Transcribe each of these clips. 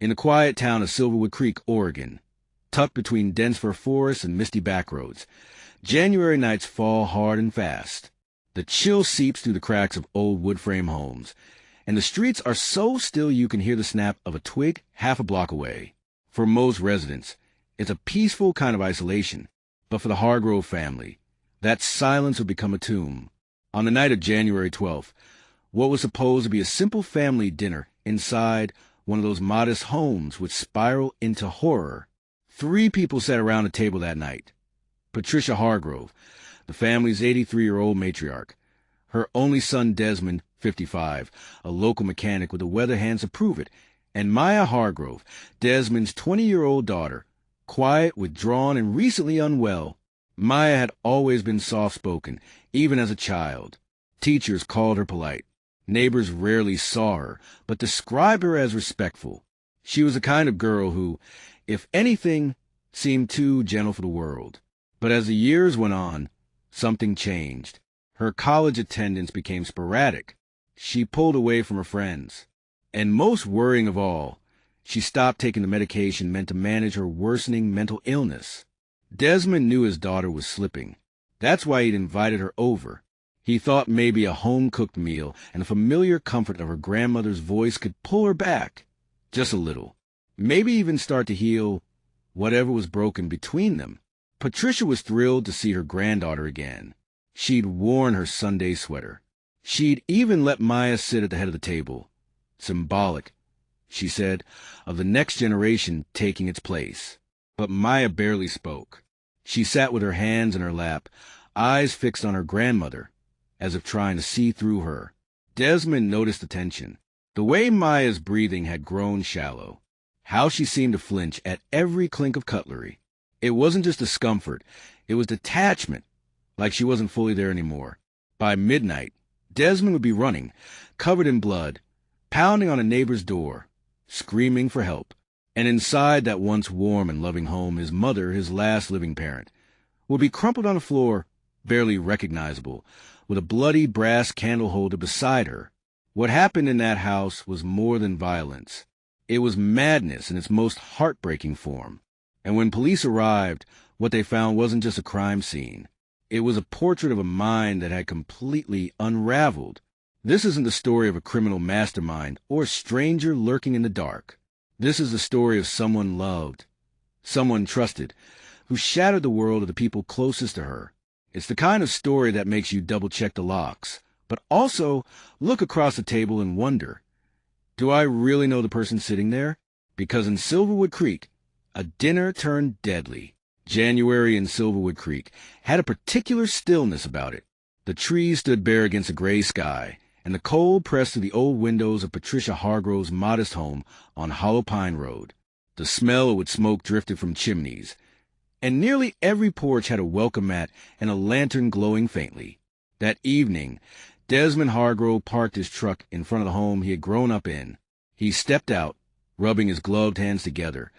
in the quiet town of Silverwood Creek, Oregon, tucked between dense fir forests and misty backroads. January nights fall hard and fast. The chill seeps through the cracks of old wood-frame homes, and the streets are so still you can hear the snap of a twig half a block away. For most residents, it's a peaceful kind of isolation, but for the Hargrove family, that silence would become a tomb. On the night of January 12th, what was supposed to be a simple family dinner inside one of those modest homes would spiral into horror. 3 people sat around a table that night. Patricia Hargrove, the family's 83-year-old matriarch, her only son Desmond, 55, a local mechanic with the weather hands to prove it, and Maya Hargrove, Desmond's 20-year-old daughter, quiet, withdrawn, and recently unwell. Maya had always been soft-spoken, even as a child. Teachers called her polite. Neighbors rarely saw her, but described her as respectful. She was the kind of girl who, if anything, seemed too gentle for the world. But as the years went on, something changed. Her college attendance became sporadic. She pulled away from her friends. And most worrying of all, she stopped taking the medication meant to manage her worsening mental illness. Desmond knew his daughter was slipping. That's why he'd invited her over. He thought maybe a home-cooked meal and the familiar comfort of her grandmother's voice could pull her back, just a little. Maybe even start to heal whatever was broken between them. Patricia was thrilled to see her granddaughter again. She'd worn her Sunday sweater. She'd even let Maya sit at the head of the table. Symbolic, she said, of the next generation taking its place. But Maya barely spoke. She sat with her hands in her lap, eyes fixed on her grandmother, as if trying to see through her. Desmond noticed the tension. The way Maya's breathing had grown shallow. How she seemed to flinch at every clink of cutlery. It wasn't just discomfort. It was detachment, like she wasn't fully there anymore. By midnight, Desmond would be running, covered in blood, pounding on a neighbor's door, screaming for help. And inside that once warm and loving home, his mother, his last living parent, would be crumpled on the floor, barely recognizable, with a bloody brass candle holder beside her. What happened in that house was more than violence. It was madness in its most heartbreaking form. And when police arrived, what they found wasn't just a crime scene. It was a portrait of a mind that had completely unraveled. This isn't the story of a criminal mastermind or a stranger lurking in the dark. This is the story of someone loved, someone trusted, who shattered the world of the people closest to her. It's the kind of story that makes you double-check the locks, but also look across the table and wonder, do I really know the person sitting there? Because in Silverwood Creek, a dinner turned deadly. January in Silverwood Creek had a particular stillness about it. The trees stood bare against a gray sky, and the cold pressed through the old windows of Patricia Hargrove's modest home on Hollow Pine Road. The smell of wood smoke drifted from chimneys, and nearly every porch had a welcome mat and a lantern glowing faintly. That evening, Desmond Hargrove parked his truck in front of the home he had grown up in. He stepped out, rubbing his gloved hands together,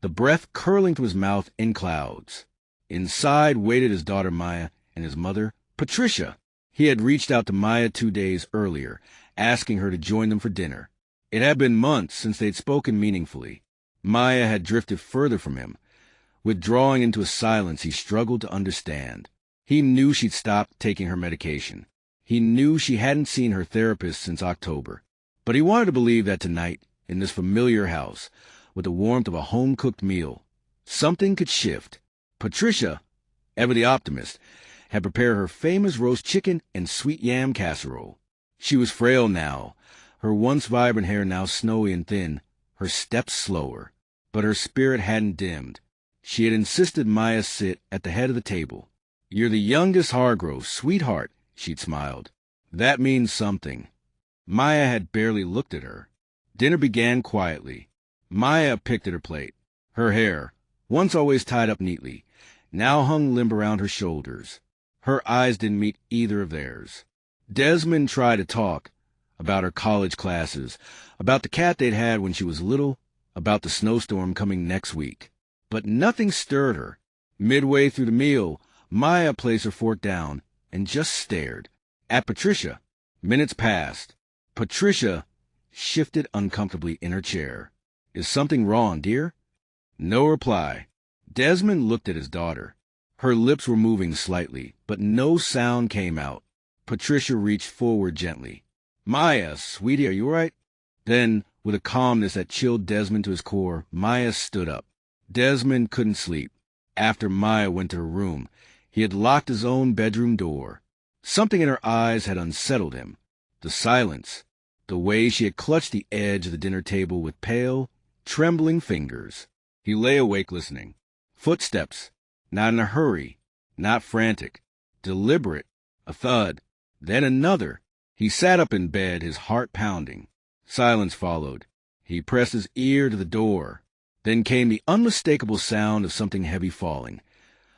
the breath curling to his mouth in clouds. Inside waited his daughter Maya and his mother, Patricia. He had reached out to Maya 2 days earlier, asking her to join them for dinner. It had been months since they'd spoken meaningfully. Maya had drifted further from him, withdrawing into a silence he struggled to understand. He knew she'd stopped taking her medication. He knew she hadn't seen her therapist since October. But he wanted to believe that tonight, in this familiar house, with the warmth of a home-cooked meal, something could shift. Patricia, ever the optimist, had prepared her famous roast chicken and sweet yam casserole. She was frail now, her once vibrant hair now snowy and thin, her steps slower. But her spirit hadn't dimmed. She had insisted Maya sit at the head of the table. "You're the youngest Hargrove, sweetheart," she'd smiled. "That means something." Maya had barely looked at her. Dinner began quietly. Maya picked at her plate. Her hair, once always tied up neatly, now hung limp around her shoulders. Her eyes didn't meet either of theirs. Desmond tried to talk about her college classes, about the cat they'd had when she was little, about the snowstorm coming next week. But nothing stirred her. Midway through the meal, Maya placed her fork down and just stared at Patricia. Minutes passed. Patricia shifted uncomfortably in her chair. Is something wrong, dear? No reply. Desmond looked at his daughter. Her lips were moving slightly, but no sound came out. Patricia reached forward gently. Maya, sweetie, are you all right? Then, with a calmness that chilled Desmond to his core, Maya stood up. Desmond couldn't sleep. After Maya went to her room, he had locked his own bedroom door. Something in her eyes had unsettled him. The silence, the way she had clutched the edge of the dinner table with pale, trembling fingers. He lay awake listening. Footsteps, not in a hurry, not frantic, deliberate, a thud, then another. He sat up in bed, his heart pounding. Silence followed. He pressed his ear to the door. Then came the unmistakable sound of something heavy falling,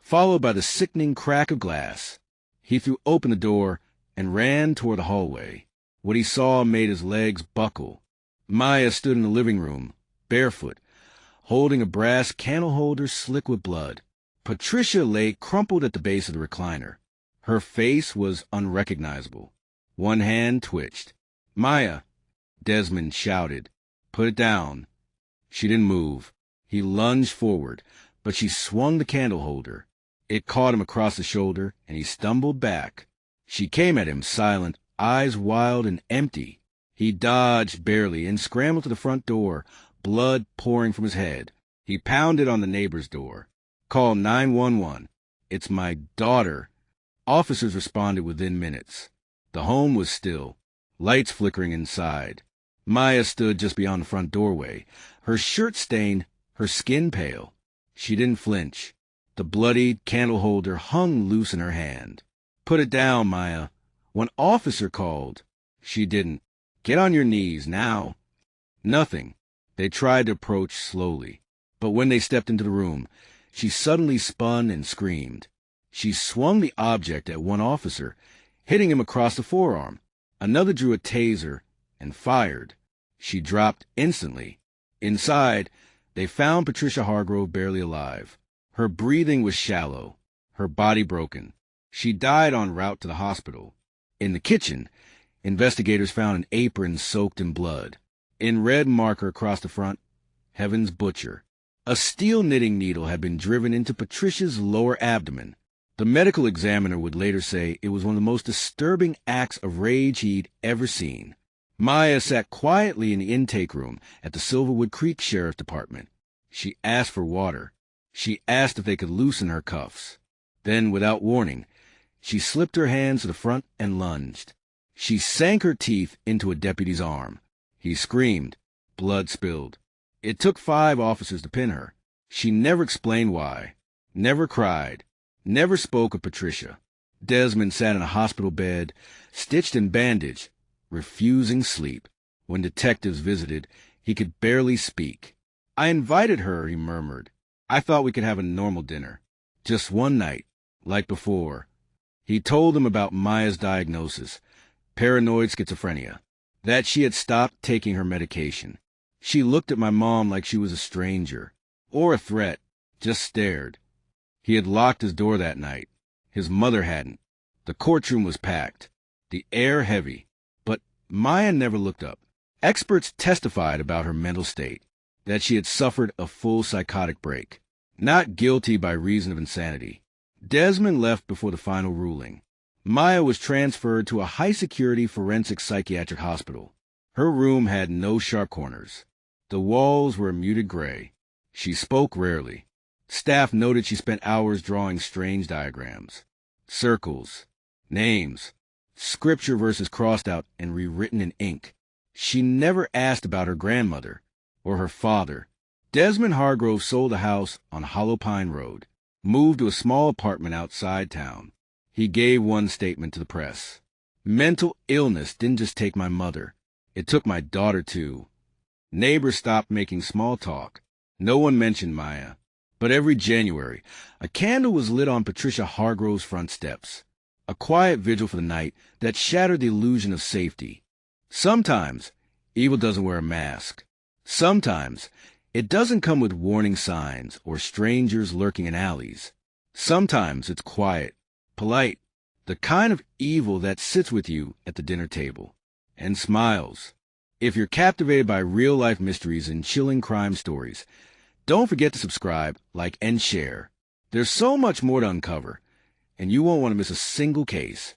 followed by the sickening crack of glass. He threw open the door and ran toward the hallway. What he saw made his legs buckle. Maya stood in the living room, barefoot, holding a brass candle holder slick with blood. Patricia lay crumpled at the base of the recliner. Her face was unrecognizable. One hand twitched. Maya, Desmond shouted. Put it down. She didn't move. He lunged forward, but she swung the candle holder. It caught him across the shoulder, and he stumbled back. She came at him, silent, eyes wild and empty. He dodged barely and scrambled to the front door, blood pouring from his head. He pounded on the neighbor's door. Call 911. It's my daughter. Officers responded within minutes. The home was still, lights flickering inside. Maya stood just beyond the front doorway, her shirt stained, her skin pale. She didn't flinch. The bloodied candle holder hung loose in her hand. Put it down, Maya. One officer called. She didn't. Get on your knees, now. Nothing. They tried to approach slowly. But when they stepped into the room, she suddenly spun and screamed. She swung the object at one officer, hitting him across the forearm. Another drew a taser and fired. She dropped instantly. Inside, they found Patricia Hargrove barely alive. Her breathing was shallow, her body broken. She died en route to the hospital. In the kitchen, investigators found an apron soaked in blood. In red marker across the front, Heaven's Butcher. A steel knitting needle had been driven into Patricia's lower abdomen. The medical examiner would later say it was one of the most disturbing acts of rage he'd ever seen. Maya sat quietly in the intake room at the Silverwood Creek Sheriff's Department. She asked for water. She asked if they could loosen her cuffs. Then, without warning, she slipped her hands to the front and lunged. She sank her teeth into a deputy's arm. He screamed. Blood spilled. It took 5 officers to pin her. She never explained why, never cried, never spoke of Patricia. Desmond sat in a hospital bed, stitched and bandaged, refusing sleep. When detectives visited, he could barely speak. I invited her, he murmured. I thought we could have a normal dinner. Just one night, like before. He told them about Maya's diagnosis, paranoid schizophrenia, that she had stopped taking her medication. She looked at my mom like she was a stranger, or a threat, just stared. He had locked his door that night. His mother hadn't. The courtroom was packed, the air heavy, but Maya never looked up. Experts testified about her mental state, that she had suffered a full psychotic break, not guilty by reason of insanity. Desmond left before the final ruling. Maya was transferred to a high-security forensic psychiatric hospital. Her room had no sharp corners. The walls were a muted gray. She spoke rarely. Staff noted she spent hours drawing strange diagrams. Circles, names, scripture verses crossed out and rewritten in ink. She never asked about her grandmother or her father. Desmond Hargrove sold a house on Hollow Pine Road, moved to a small apartment outside town. He gave one statement to the press. Mental illness didn't just take my mother. It took my daughter, too. Neighbors stopped making small talk. No one mentioned Maya. But every January, a candle was lit on Patricia Hargrove's front steps. A quiet vigil for the night that shattered the illusion of safety. Sometimes, evil doesn't wear a mask. Sometimes, it doesn't come with warning signs or strangers lurking in alleys. Sometimes it's quiet, polite, the kind of evil that sits with you at the dinner table and smiles. If you're captivated by real-life mysteries and chilling crime stories, don't forget to subscribe, like, and share. There's so much more to uncover, and you won't want to miss a single case.